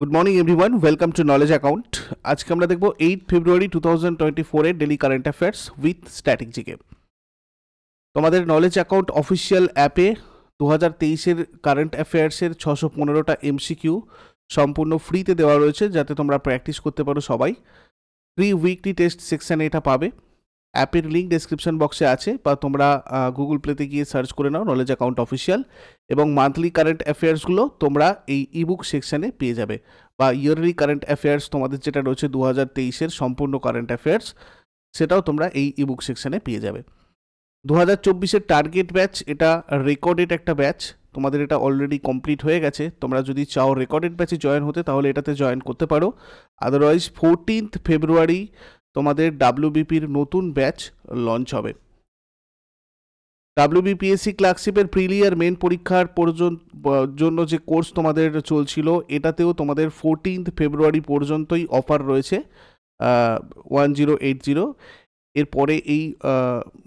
Good morning everyone, welcome to knowledge account. আজকে আমরা দেখব 8 ফেব্রুয়ারি 2024 এর daily current affairs with static GK. তোমাদের নলেজ অ্যাকাউন্ট অফিসিয়াল অ্যাপে 2023-এর কারেন্ট অ্যাফেয়ার্সের 615টা এমসিকিউ সম্পূর্ণ ফ্রিতে দেওয়া রয়েছে, যাতে তোমরা প্র্যাকটিস করতে পারো সবাই। ফ্রি উইকলি টেস্ট সেকশানে এটা পাবে। অ্যাপের লিঙ্ক ডেসক্রিপশন বক্সে আছে, বা তোমরা গুগল প্লেতে গিয়ে সার্চ করে নাও নলেজ অ্যাকাউন্ট অফিসিয়াল। এবং মান্থলি কারেন্ট অ্যাফেয়ার্সগুলো তোমরা এই ইবুক সেকশানে পেয়ে যাবে, বা ইয়ারলি কারেন্ট অ্যাফেয়ার্স তোমাদের যেটা রয়েছে 2023-এর সম্পূর্ণ কারেন্ট অ্যাফেয়ার্স, সেটাও তোমরা এই ইবুক সেকশানে পেয়ে যাবে। 2024-এর টার্গেট ব্যাচ, এটা রেকর্ডেড একটা ব্যাচ, তোমাদের এটা অলরেডি কমপ্লিট হয়ে গেছে। তোমরা যদি চাও রেকর্ডেড ব্যাচে জয়েন হতে, তাহলে এটাতে জয়েন করতে পারো। আদারওয়াইজ 14 ফেব্রুয়ারি তোমাদের ডাব্লিউবিপির নতুন ব্যাচ লঞ্চ হবে। ডাব্লিউবিপিএসসি ক্লার্কশিপের প্রিলিয়ার মেন পরীক্ষার জন্য যে কোর্স তোমাদের চলছিল, এটাতেও তোমাদের 14 ফেব্রুয়ারি পর্যন্তই অফার রয়েছে 1080। এরপরে এই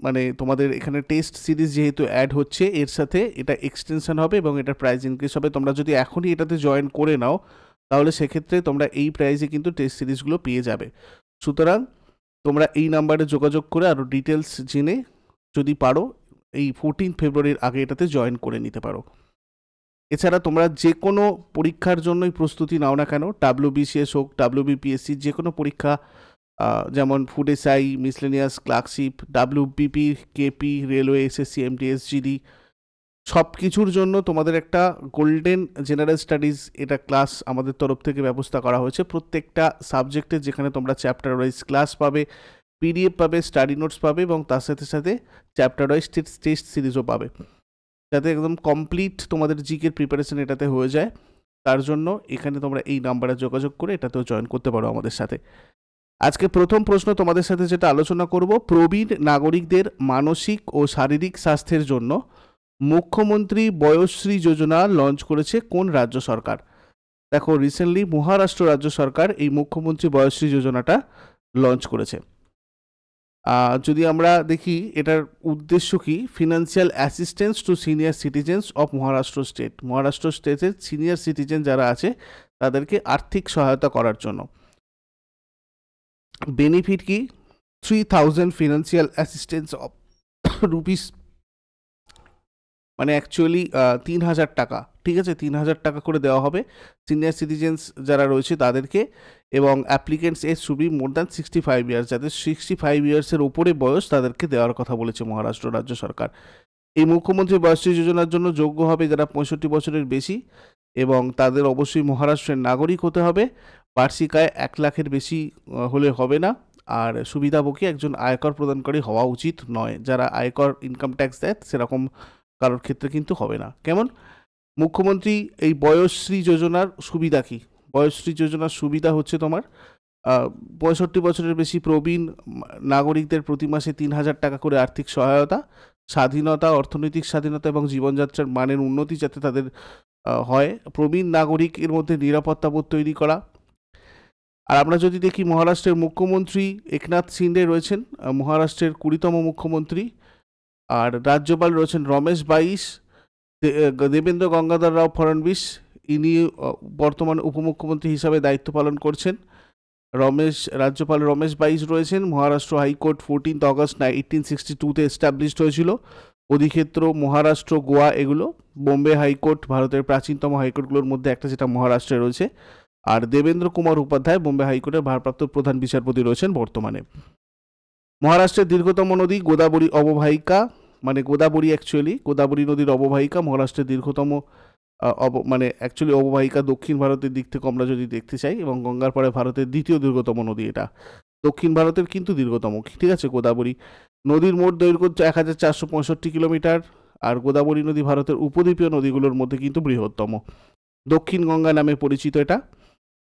মানে তোমাদের এখানে টেস্ট সিরিজ যেহেতু অ্যাড হচ্ছে, এর সাথে এটা এক্সটেনশন হবে এবং এটা প্রাইস ইনক্রিজ হবে। তোমরা যদি এখনই এটাতে জয়েন করে নাও, তাহলে সেক্ষেত্রে তোমরা এই প্রাইসে কিন্তু টেস্ট সিরিজগুলো পেয়ে যাবে। সুতরাং তোমরা এই নাম্বারে যোগাযোগ করে আরও ডিটেলস জেনে যদি পারো এই 14 ফেব্রুয়ারির আগে এটাতে জয়েন করে নিতে পারো। এছাড়া তোমরা যে কোনো পরীক্ষার জন্যই প্রস্তুতি নাও না কেন, ডাব্লিউবিসিএস হোক, ডাব্লিউবিপিএসসি, যে কোনো পরীক্ষা, যেমন food SI, miscellaneous, clerkship, WBP, KP, railway, SSC, MTS, GD, সব কিছুর জন্য তোমাদের একটা গোল্ডেন জেনারেল স্টাডিজ এটা ক্লাস আমাদের তরফ থেকে ব্যবস্থা করা হয়েছে। প্রত্যেকটা সাবজেক্টে যেখানে তোমরা চ্যাপ্টার ওয়াইজ ক্লাস পাবে, পিডিএফ পাবে, স্টাডি নোটস পাবে, এবং তার সাথে সাথে চ্যাপ্টার ওয়াইজ টেস্ট সিরিজও পাবে, যাতে একদম কমপ্লিট তোমাদের জিকের প্রিপারেশন এটাতে হয়ে যায়। তার জন্য এখানে তোমরা এই নাম্বারে যোগাযোগ করে এটাতেও জয়েন করতে পারো আমাদের সাথে। আজকে প্রথম প্রশ্ন তোমাদের সাথে যেটা আলোচনা করব, প্রবীণ নাগরিকদের মানসিক ও শারীরিক স্বাস্থ্যের জন্য মুখ্যমন্ত্রী বয়শ্রী যোজনা লঞ্চ করেছে কোন রাজ্য সরকার? দেখো, রিসেন্টলি মহারাষ্ট্র রাজ্য সরকার এই মুখ্যমন্ত্রী বয়শ্রী যোজনাটা লঞ্চ করেছে। যদি আমরা দেখি এটার উদ্দেশ্য কি, financial assistance two senior citizens of Maharashtra state. Maharashtra স্টেটের সিনিয়র সিটিজেন যারা আছে তাদেরকে আর্থিক সহায়তা করার জন্য। বেনিফিট কি, 3000 ফিনান্সিয়াল অ্যাসিস্ট্যান্স অফ রুপিস, মানে অ্যাকচুয়ালি 3000 টাকা, ঠিক আছে, 3000 টাকা করে দেওয়া হবে সিনিয়র সিটিজেন্স যারা রয়েছে তাদেরকে। এবং applicants age should be more than 65 years, যাদের 65 ইয়ার্সের ওপরে বয়স তাদেরকে দেওয়ার কথা বলেছে মহারাষ্ট্র রাজ্য সরকার। এই মুখ্যমন্ত্রী বয়শ্রী যোজনার জন্য যোগ্য হবে যারা 65 বছরের বেশি, এবং তাদের অবশ্যই মহারাষ্ট্রের নাগরিক হতে হবে। বার্ষিক আয় 1 লাখের বেশি হলে হবে না। আর সুবিধাভোগী একজন আয়কর প্রদানকারী হওয়া উচিত নয়। যারা আয়কর ইনকাম ট্যাক্স দেয় সেরকম কারোর ক্ষেত্রে কিন্তু হবে না। কেমন? মুখ্যমন্ত্রী এই বয়শ্রী যোজনার সুবিধা কি? বয়শ্রী যোজনার সুবিধা হচ্ছে তোমার 65 বছরের বেশি প্রবীণ নাগরিকদের প্রতি মাসে 3000 টাকা করে আর্থিক সহায়তা, স্বাধীনতা, অর্থনৈতিক স্বাধীনতা এবং জীবনযাত্রার মানের উন্নতি যাতে তাদের হয়, প্রবীণ নাগরিকের মধ্যে নিরাপত্তাবোধ তৈরি করা। আর আমরা যদি দেখি, মহারাষ্ট্রের মুখ্যমন্ত্রী একনাথ শিন্ডে রয়েছেন মহারাষ্ট্রের 20তম মুখ্যমন্ত্রী, আর রাজ্যপাল রয়েছেন রমেশ বাইশ, দেবেন্দ্র গঙ্গাধর রাও ফড়নবিস, ইনি বর্তমান উপমুখ্যমন্ত্রী হিসাবে দায়িত্ব পালন করছেন। রাজ্যপাল রমেশ বাইশ রয়েছেন। মহারাষ্ট্র হাইকোর্ট 14 অগস্ট 1862-তে এস্টাবলিশড হয়েছিল। অধিক্ষেত্র মহারাষ্ট্র, গোয়া, এগুলো। বোম্বে হাইকোর্ট ভারতের প্রাচীনতম হাইকোর্টগুলোর মধ্যে একটা, যেটা মহারাষ্ট্রে রয়েছে। আর দেবেন্দ্র কুমার উপাধ্যায় বোম্বে হাইকোর্টের ভারপ্রাপ্ত প্রধান বিচারপতি রয়েছেন বর্তমানে। মহারাষ্ট্রের দীর্ঘতম নদী গোদাবরী অববাহিকা, মানে গোদাবরী, অ্যাকচুয়ালি গোদাবরী নদীর অববাহিকা মহারাষ্ট্রের দীর্ঘতম মানে অ্যাকচুয়ালি অববাহিকা দক্ষিণ ভারতের দিক থেকে আমরা যদি দেখতে চাই, এবং গঙ্গার পরে ভারতের দ্বিতীয় দীর্ঘতম নদী এটা, দক্ষিণ ভারতের কিন্তু দীর্ঘতম, ঠিক আছে, গোদাবরী। নদীর মোট দৈর্ঘ্য 1465 কিলোমিটার, আর গোদাবরী নদী ভারতের উপদ্বীপীয় নদীগুলোর মধ্যে কিন্তু বৃহত্তম। দক্ষিণ গঙ্গা নামে পরিচিত এটা।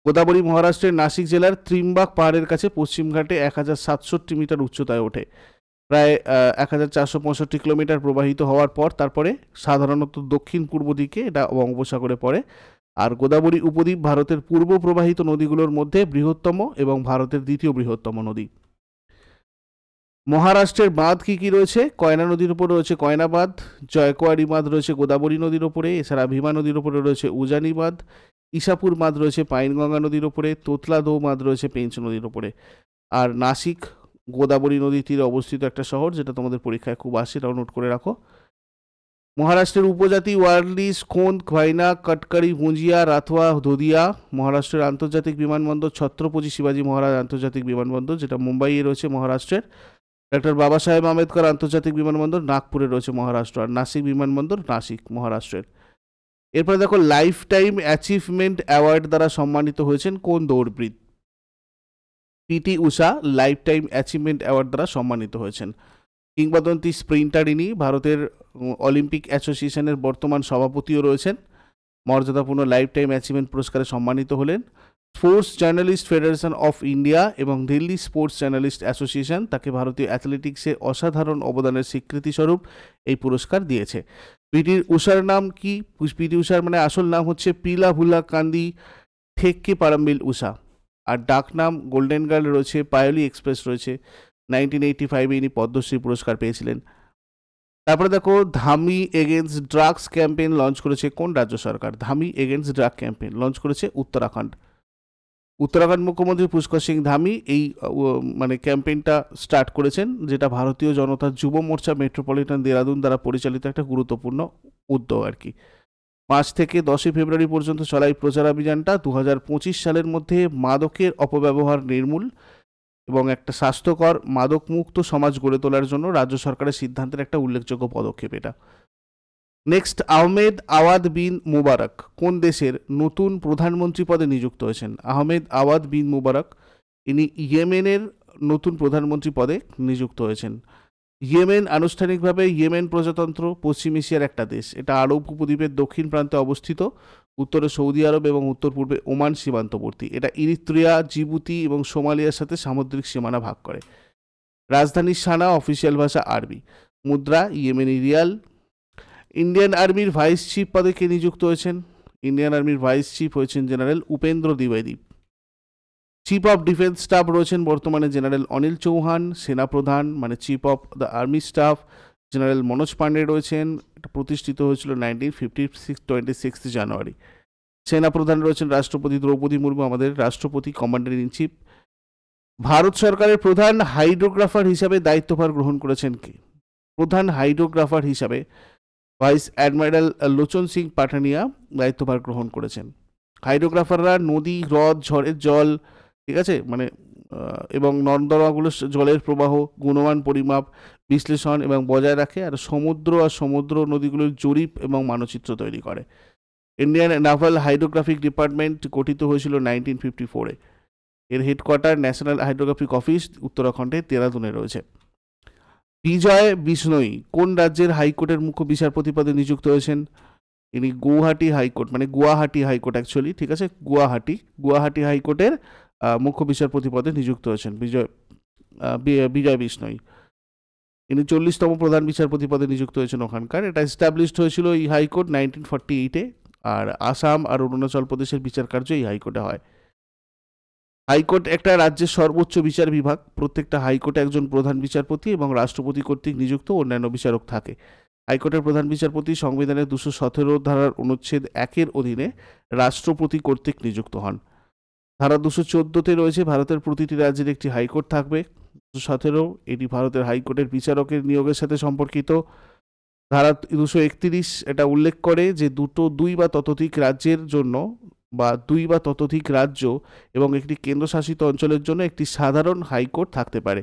গোদাবরী মহারাষ্ট্রের নাসিক জেলার ত্রিম্বাক পাহাড়ের কাছে পশ্চিমঘাটে 1067 মিটার উচ্চতায় ওঠে। প্রায় 1465 কিলোমিটার প্রবাহিত হওয়ার পর তারপরে সাধারণত দক্ষিণ পূর্ব দিকে এটা বঙ্গোপসাগরে পড়ে। আর গোদাবরী উপদ্বীপ ভারতের পূর্ব প্রবাহিত নদীগুলোর মধ্যে বৃহত্তম এবং ভারতের দ্বিতীয় বৃহত্তম নদী। মহারাষ্ট্রের বাঁধ কী কী রয়েছে? কয়না নদীর উপর রয়েছে কয়না বাঁধ, জয়কোয়ারি বাঁধ রয়েছে গোদাবরী নদীর ওপরে, এছাড়া ভীমা নদীর ওপরে রয়েছে উজানি বাঁধ, ইসাপুর বাঁধ রয়েছে পাইনগঙ্গা নদীর ওপরে, তোতলা দো বাঁধ রয়েছে পেঞ্চ নদীর ওপরে। আর নাসিক গোদাবরী নদীর তীরে অবস্থিত একটা শহর, যেটা তোমাদের পরীক্ষায় খুব আসে, এটাও নোট করে রাখো। মহারাষ্ট্রের উপজাতি ওয়ার্লি, স্কোন, খোয়াইনা, কটকারি, ভুঁজিয়া, রাথোয়া, দদিয়া। মহারাষ্ট্রের আন্তর্জাতিক বিমানবন্দর ছত্রপতি শিবাজী মহারাজ আন্তর্জাতিক বিমানবন্দর, যেটা মুম্বাইয়ে রয়েছে মহারাষ্ট্রের। ডক্টর বাবা সাহেব আম্বেদকর আন্তর্জাতিক বিমানবন্দর নাগপুরে রয়েছে মহারাষ্ট্র। আর নাসিক বিমানবন্দর নাসিক মহারাষ্ট্রের। এরপরে দেখো লাইফ টাইম অ্যাচিভমেন্ট অ্যাওয়ার্ড দ্বারা সম্মানিত হয়েছেন কোন দৌড়বিদ? পিটি উষা লাইফ টাইম অ্যাচিভমেন্ট অ্যাওয়ার্ড দ্বারা সম্মানিত হয়েছেন। কিংবদন্তি স্প্রিন্টার ইনি, ভারতের অলিম্পিক অ্যাসোসিয়েশনের বর্তমান সভাপতিও রয়েছেন। মর্যাদাপূর্ণ লাইফ টাইম অ্যাচিভমেন্ট পুরস্কারে সম্মানিত হলেন। Sports journalist federation of India এবং দিল্লি স্পোর্টস জার্নালিস্ট অ্যাসোসিয়েশন তাকে ভারতীয় অ্যাথলেটিক্সে অসাধারণ অবদানের স্বীকৃতিস্বরূপ এই পুরস্কার দিয়েছে। পিটি উষার নাম কি? পিটি উষার মানে আসল নাম হচ্ছে পিলা ভুলা কান্দি ঠেক্কে পারাম্বিল উষা। আর ডাক নাম গোল্ডেন গার্ল রয়েছে, পায়োলি এক্সপ্রেস রয়েছে। 1985 ইনি পদ্মশ্রী পুরস্কার পেয়েছিলেন। তারপরে দেখো Dhami against drugs campaign launch করেছে কোন রাজ্য সরকার? Dhami against drug campaign launch করেছে উত্তরাখণ্ড। উত্তরাখণ্ড মুখ্যমন্ত্রী পুষ্কর সিং ধামি এই মানে ক্যাম্পেইনটা স্টার্ট করেছেন, যেটা ভারতীয় জনতা যুব মোর্চা মেট্রোপলিটন দেরাদুন দ্বারা পরিচালিত একটা গুরুত্বপূর্ণ উদ্যোগ আর কি। 5 থেকে 10 ফেব্রুয়ারি পর্যন্ত চলা এই প্রচারাভিযানটা 2025 সালের মধ্যে মাদকের অপব্যবহার নির্মূল এবং একটা স্বাস্থ্যকর মাদকমুক্ত সমাজ গড়ে তোলার জন্য রাজ্য সরকারের সিদ্ধান্তের একটা উল্লেখযোগ্য পদক্ষেপ এটা। নেক্সট, আহমেদ আওয়াদ বিন মুবারক কোন দেশের নতুন প্রধানমন্ত্রী পদে নিযুক্ত হয়েছেন? আহমেদ আওয়াদ বিন মুবারক ইনি ইয়েমেনের নতুন প্রধানমন্ত্রী পদে নিযুক্ত হয়েছেন। ইয়েমেন আনুষ্ঠানিকভাবে ইয়েমেন প্রজাতন্ত্র পশ্চিম এশিয়ার একটা দেশ। এটা আরব উপদ্বীপের দক্ষিণ প্রান্তে অবস্থিত, উত্তরে সৌদি আরব এবং উত্তর পূর্বে ওমান সীমান্তবর্তী। এটা ইরিত্রিয়া, জিবুতি এবং সোমালিয়ার সাথে সামুদ্রিক সীমানা ভাগ করে। রাজধানী সানা, অফিসিয়াল ভাষা আরবি। মুদ্রা ইয়েমেনি রিয়াল। ইন্ডিয়ান আর্মির ভাইস চিফ পদে কে নিযুক্ত হয়েছেন? ইন্ডিয়ান আর্মির ভাইস চিফ হয়েছেন জেনারেল উপেন্দ্র দ্বিবেদী। চিফ অফ ডিফেন্স স্টাফ রয়েছেন বর্তমানে জেনারেল অনিল চৌহান। সেনাপ্রধান মানে chief of the army staff general Manoj Pande রয়েছেন। এটা প্রতিষ্ঠিত হয়েছিল 1956 26 জানুয়ারি। সেনাপ্রধান রয়েছেন রাষ্ট্রপতি দ্রৌপদী মুর্মু, আমাদের রাষ্ট্রপতি, কমান্ডার ইন চিফ। ভারত সরকারের প্রধান হাইড্রোগ্রাফার হিসাবে দায়িত্বভার গ্রহণ করেছেন কে? প্রধান হাইড্রোগ্রাফার হিসাবে ভাইস অ্যাডমিরাল লোচন সিং পাঠানিয়া দায়িত্বভার গ্রহণ করেছেন। হাইড্রোগ্রাফাররা নদী, হ্রদ, ঝড়ের জল, ঠিক আছে, মানে এবং নর্দমাগুলোর জলের প্রবাহ, গুণমান পরিমাপ, বিশ্লেষণ এবং বজায় রাখে। আর সমুদ্র আর সমুদ্র নদীগুলোর জরিপ এবং মানচিত্র তৈরি করে। ইন্ডিয়ান নাভাল হাইড্রোগ্রাফিক ডিপার্টমেন্ট গঠিত হয়েছিল 1954-এ। এর হেডকোয়ার্টার ন্যাশনাল হাইড্রোগ্রাফিক অফিস উত্তরাখণ্ডের দেরাদুনে রয়েছে। বিজয় বিষ্ণই কোন রাজ্যের হাইকোর্টের মুখ্য বিচারপতি পদে নিযুক্ত হয়েছেন? ইনি গুয়াহাটি হাইকোর্ট মানে গুয়াহাটি হাইকোর্ট অ্যাকচুয়ালি, ঠিক আছে, গুয়াহাটি হাইকোর্টের মুখ্য বিচারপতি পদে নিযুক্ত হয়েছেন বিজয় বিষ্ণই। ইনি 40তম প্রধান বিচারপতি পদে নিযুক্ত হয়েছেন ওখানকার। এটা এস্টাবলিশড হয়েছিল এই হাইকোর্ট 1948-এ। আর আসাম আর অরুণাচল প্রদেশের বিচার কার্য এই হাইকোর্টে হয়। হাইকোর্ট একটা রাজ্যের সর্বোচ্চ বিচার বিভাগ। প্রত্যেকটা হাইকোর্টে একজন প্রধান বিচারপতি এবং রাষ্ট্রপতি কর্তৃক নিযুক্ত অন্যান্য বিচারক থাকে। হাইকোর্টের প্রধান বিচারপতি সংবিধানের 217 ধারার অনুচ্ছেদ 1-এর অধীনে রাষ্ট্রপতি কর্তৃক নিযুক্ত হন। ধারা 214-তে রয়েছে ভারতের প্রতিটি রাজ্যের একটি হাইকোর্ট থাকবে। 217 এটি ভারতের হাইকোর্টের বিচারকের নিয়োগের সাথে সম্পর্কিত। ধারা 231 এটা উল্লেখ করে যে 2 বা ততোধিক রাজ্যের জন্য বা 2 বা ততোধিক রাজ্য এবং একটি কেন্দ্রশাসিত অঞ্চলের জন্য একটি সাধারণ হাইকোর্ট থাকতে পারে।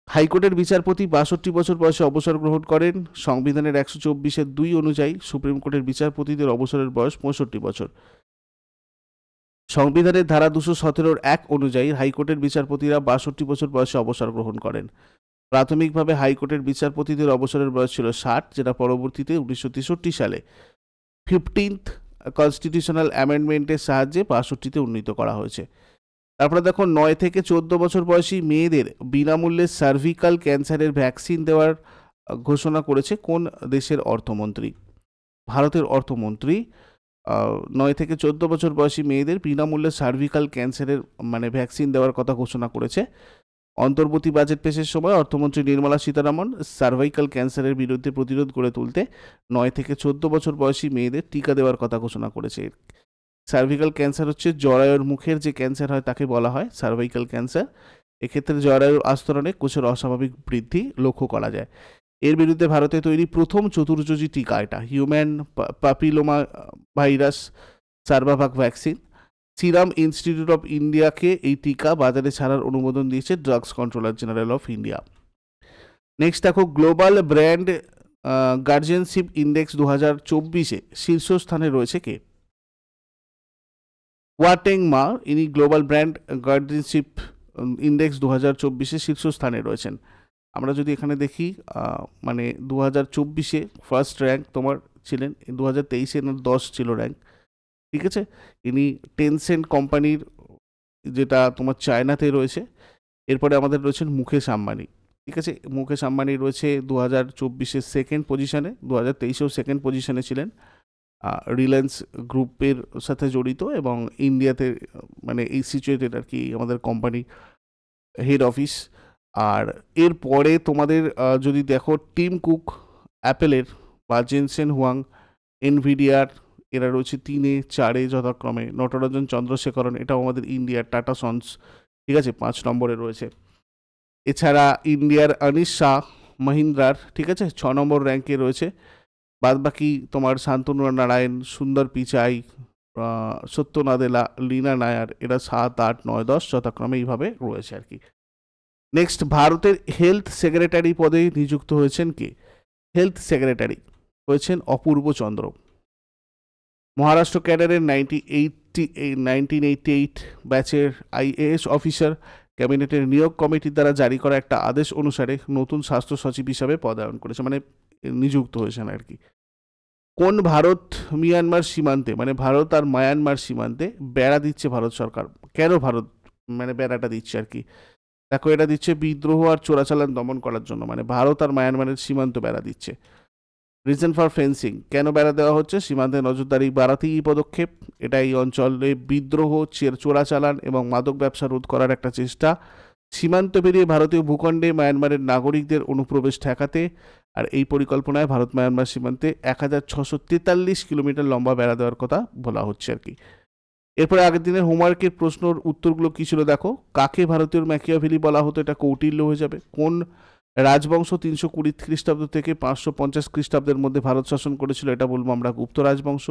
হাইকোর্টের বিচারপতি 62 বছর বয়সে অবসর গ্রহণ করেন। সংবিধানের 124-2 অনুযায়ী সুপ্রিম কোর্টের বিচারপতিদের অবসরের বয়স 65 বছর। সংবিধানের ধারা 217-1 অনুযায়ী হাইকোর্টের বিচারপতিরা 62 বছর বয়সে অবসর গ্রহণ করেন। প্রাথমিকভাবে হাইকোর্টের বিচারপতিদের অবসরের বয়স ছিল 60, যেটা পরবর্তীতে 1963 সালে 15th কনস্টিটিউশনাল অ্যামেন্ডমেন্টের সাহায্যে 62-তে উন্নীত করা হয়েছে। তারপরে দেখো 9 থেকে 14 বছর বয়সী মেয়েদের বিনামূল্যে সার্ভিক্যাল ক্যান্সারের ভ্যাকসিন দেওয়ার ঘোষণা করেছে কোন দেশের অর্থমন্ত্রী? ভারতের অর্থমন্ত্রী 9 থেকে 14 বছর বয়সী মেয়েদের বিনামূল্যে সার্ভিক্যাল ক্যান্সারের মানে ভ্যাকসিন দেওয়ার কথা ঘোষণা করেছে। অন্তর্বর্তী বাজেট পেশের সময় অর্থমন্ত্রী নির্মলা সীতারামন সার্ভাইকাল ক্যান্সারের বিরুদ্ধে প্রতিরোধ গড়ে তুলতে 9 থেকে 14 বছর বয়সী মেয়েদের টিকা দেওয়ার কথা ঘোষণা করেছে। সার্ভিক্যাল ক্যান্সার হচ্ছে জরায়ুর মুখের যে ক্যান্সার হয় তাকে বলা হয় সার্ভাইকাল ক্যান্সার। এক্ষেত্রে জরায়ুর আস্তরণে কোষের অস্বাভাবিক বৃদ্ধি লক্ষ্য করা যায়। এর বিরুদ্ধে ভারতে তৈরি প্রথম চতুর্যুজি টিকা এটা, human papilloma virus Cervavac vaccine. Serum institute of ইন্ডিয়াকে এই টিকা বাজারে ছাড়ার অনুমোদন দিয়েছে drugs controller general of India. Next দেখো, গ্লোবাল ব্র্যান্ড গার্জিয়ানশিপ ইন্ডেক্স 2024-এ শীর্ষস্থানে রয়েছে কে? ওয়াটেং মা, ইনি গ্লোবাল ব্র্যান্ড গার্জিয়ানশিপ ইন্ডেক্স 2024-এ শীর্ষস্থানে রয়েছেন। আমরা যদি এখানে দেখি মানে 2024-এ ফার্স্ট র্যাঙ্ক তোমার ছিলেন, 2023-এ 10 ছিল র্যাঙ্ক, ঠিক আছে। ইনি টেনসেন্ট কোম্পানির, যেটা তোমার চায়নাতে রয়েছে। এরপরে আমাদের রয়েছেন মুকেশ আম্বানি, ঠিক আছে। মুকেশ আম্বানি রয়েছে 2024-এ সেকেন্ড পজিশনে, 2023-এও সেকেন্ড পজিশনে ছিলেন। রিলায়েন্স গ্রুপের সাথে জড়িত এবং ইন্ডিয়াতে মানে এই সিচুয়েটেড আর কি আমাদের কোম্পানি হেড অফিস। আর এরপরে তোমাদের যদি দেখো টিম কুক অ্যাপেলের বা জেনসেন হুয়াং এনভিডিয়ার, এরা রয়েছে 3-এ 4-এ যথাক্রমে। নটরাজন চন্দ্রশেখরন, এটাও আমাদের ইন্ডিয়ার টাটা সন্স, ঠিক আছে, 5 নম্বরে রয়েছে। এছাড়া ইন্ডিয়ার অনিশ শাহ মহিন্দ্রার, ঠিক আছে, 6 নম্বর র্যাঙ্কে রয়েছে। বাদবাকি তোমার শান্তনু নারায়ণ, সুন্দর পিচাই, সত্য নাদেলা, লীনা নায়ার, এরা 7, 8, 9, 10 যথাক্রমে এইভাবে রয়েছে আর কি। নেক্সট, ভারতের হেলথ সেক্রেটারি পদে নিযুক্ত হয়েছেন কে? হেলথ সেক্রেটারি হয়েছেন অপূর্ব চন্দ্র। মহারাষ্ট্র ক্যাডারের 1988 ব্যাচের আইএএস অফিসার। ক্যাবিনেটের নিয়োগ কমিটির দ্বারা জারি করা একটা আদেশ অনুসারে নতুন স্বাস্থ্য সচিব হিসাবে পদায়ন করেছে, মানে নিযুক্ত হয়েছেন আর কি। কোন ভারত মিয়ানমার সীমান্তে, মানে ভারত আর মায়ানমার সীমান্তে বেড়া দিচ্ছে ভারত সরকার? কেন ভারত মানে বেড়াটা দিচ্ছে আর কি? দেখো, এটা দিচ্ছে বিদ্রোহ আর চোরাচালান দমন করার জন্য, মানে ভারত আর মায়ানমারের সীমান্ত বেড়া দিচ্ছে। রিজন ফর ফেন্সিং, কেন বেড়া দেওয়া হচ্ছে? সীমান্তে নজরদারি বাড়াতেই এই পদক্ষেপ। এটা এই অঞ্চলে বিদ্রোহ, চোরাচালান এবং মাদক ব্যবসা রোধ করার একটা চেষ্টা। সীমান্ত পেরিয়ে ভারতীয় ভূখণ্ডে মায়ানমারের নাগরিকদের অনুপ্রবেশ ঠেকাতে। আর এই পরিকল্পনায় ভারত মায়ানমার সীমান্তে 1643 কিলোমিটার লম্বা বেড়া দেওয়ার কথা বলা হচ্ছে আর কি। এরপরে আগের দিনের হোমওয়ার্কের প্রশ্নর উত্তরগুলো কী ছিল দেখো। কাকে ভারতীয় ম্যাকিয়াভেলি বলা হতো? এটা কৌটিল্য হয়ে যাবে। কোন রাজবংশ 320 খ্রিস্টাব্দ থেকে 550 খ্রিস্টাব্দের মধ্যে ভারত শাসন করেছিল? এটা বলবো আমরা গুপ্ত রাজবংশ।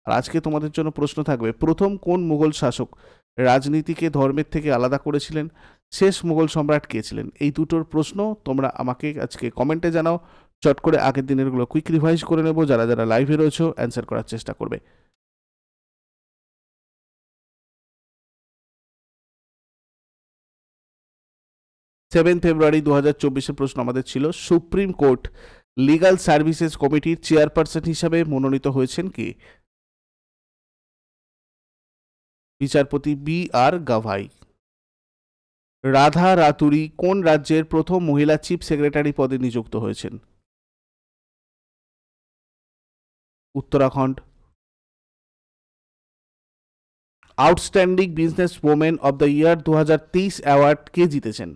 আর আজকে তোমাদের জন্য প্রশ্ন থাকবে, প্রথম কোন মুঘল শাসক রাজনীতিকে ধর্মের থেকে আলাদা করেছিলেন? শেষ মুঘল সম্রাট কে ছিলেন? এই দুটোর প্রশ্ন তোমরা আমাকে আজকে কমেন্টে জানাও। চট করে আগের দিনেরগুলো কুইক রিভাইজ করে নেব। যারা যারা লাইভে রয়েছে অ্যান্সার করার চেষ্টা করবে। 7 ফেব্রুয়ারি 2024-এর প্রশ্ন আমাদের ছিল, সুপ্রিম কোর্ট লিগাল সার্ভিসেস কমিটির চেয়ারপারসন হিসাবে মনোনীত হয়েছেন কে? বিচারপতি B.R. গাভাই। রাধা রাতুরি কোন রাজ্যের প্রথম মহিলা চিফ সেক্রেটারি পদে নিযুক্ত হয়েছেন? Uttarakhand. Outstanding business women of the year 2023 award কে জিতেছেন?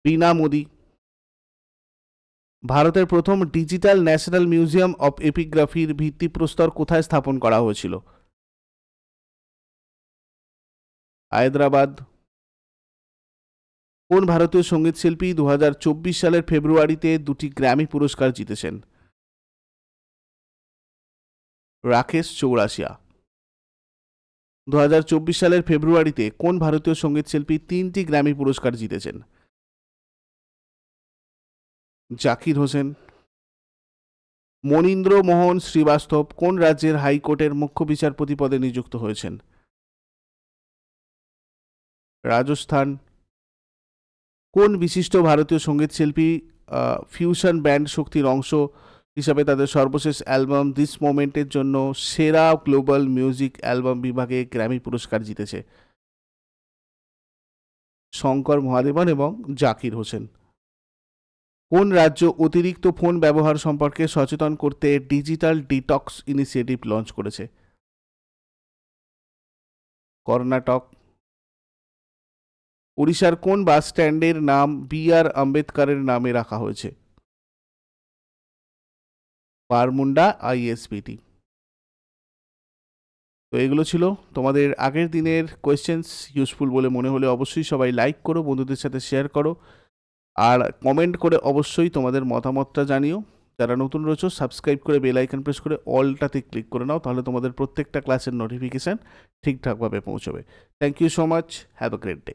রীনা মোদি। ভারতের প্রথম ডিজিটাল ন্যাশনাল মিউজিয়াম অব এপিগ্রাফির ভিত্তিপ্রস্তর কোথায় স্থাপন করা হয়েছিল? হায়দ্রাবাদ। কোন ভারতীয় সঙ্গীত শিল্পী 2024 সালের ফেব্রুয়ারিতে 2টি গ্র্যামি পুরস্কার জিতেছেন? রাকেশ চৌরাশিয়া। 2024 সালের ফেব্রুয়ারিতে কোন ভারতীয় সঙ্গীত শিল্পী 3টি গ্র্যামি পুরস্কার জিতেছেন? জাকির হোসেন। মনীন্দ্র মোহন শ্রীবাস্তব কোন রাজ্যের হাইকোর্টের মুখ্য বিচারপতি পদে নিযুক্ত হয়েছেন? রাজস্থান। কোন বিশিষ্ট ভারতীয় সঙ্গীত শিল্পী ফিউশন ব্যান্ড শক্তির অংশ হিসাবে তাদের সর্বশেষ অ্যালবাম দিস মোমেন্টের জন্য সেরা গ্লোবাল মিউজিক অ্যালবাম বিভাগে গ্র্যামি পুরস্কার জিতেছে? শঙ্কর মহাদেবন এবং জাকির হোসেন। কোন রাজ্য অতিরিক্ত ফোন ব্যবহার সম্পর্কে সচেতন করতে ডিজিটাল ডিটক্স ইনিশিয়েটিভ লঞ্চ করেছে? কর্ণাটক। ওড়িশার কোন বাস স্ট্যান্ডের নাম B.R. আম্বেদকরের নামে রাখা হয়েছে? Bermuda ISBT। তো এগুলো ছিল তোমাদের আগের দিনের কোয়েশ্চেন্স। ইউজফুল বলে মনে হলে অবশ্যই সবাই লাইক করো, বন্ধুদের সাথে শেয়ার করো, আর কমেন্ট করে অবশ্যই তোমাদের মতামতটা জানিও। যারা নতুন রয়েছে সাবস্ক্রাইব করে বেল আইকন প্রেস করে অলটাতে ক্লিক করে নাও, তাহলে তোমাদের প্রত্যেকটা ক্লাসের নোটিফিকেশান ঠিকঠাকভাবে পৌঁছবে। Thank you so much, have a great day.